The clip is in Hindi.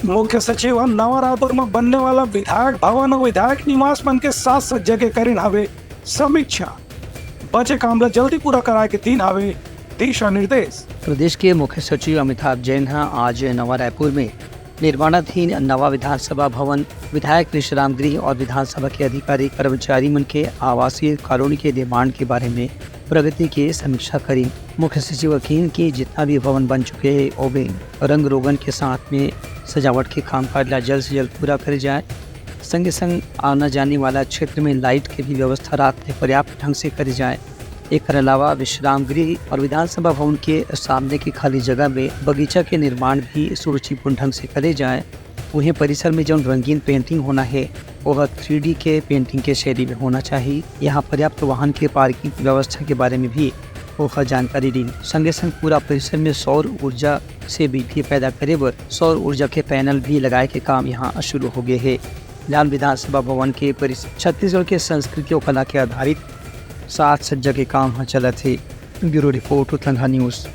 मुख्य सचिव नवा रायपुर में बनने वाला विधायक भवन और विधायक निवास बन के 7 सज्जा के करीन आवे समीक्षा। बचे काम जल्दी पूरा कराए के 3 आवे दिशा निर्देश। प्रदेश के मुख्य सचिव अमिताभ जैन आज नवा रायपुर में निर्माणाधीन नवा विधानसभा भवन, विधायक विश्राम गृह और विधानसभा के अधिकारी कर्मचारी मन के आवासीय कॉलोनी के निर्माण के बारे में प्रगति की समीक्षा करी। मुख्य सचिव अकीन की जितना भी भवन बन चुके हैं वो भी रंग रोगन के साथ में सजावट के कामकाज जल्द से जल्द पूरा कर जाए। संगे संग आना जाने वाला क्षेत्र में लाइट की भी व्यवस्था रात में पर्याप्त ढंग से करी जाए। एक अलावा विश्राम गृह और विधानसभा भवन के सामने की खाली जगह में बगीचा के निर्माण भी सुरुचिपूर्ण ढंग से करे जाए। वहीं परिसर में जो रंगीन पेंटिंग होना है वह 3D के पेंटिंग के शैली में होना चाहिए। यहाँ पर्याप्त वाहन के पार्किंग की व्यवस्था के बारे में भी वह जानकारी दी। संगे संग पूरा परिसर में सौर ऊर्जा से बिजली पैदा करे बर सौर ऊर्जा के पैनल भी लगाए के काम यहाँ शुरू हो गए है। लाल विधानसभा भवन के परिसर छत्तीसगढ़ के संस्कृति और कला के आधारित 7 सज्जा के काम चलत है। Bureau report Uttarakhand news.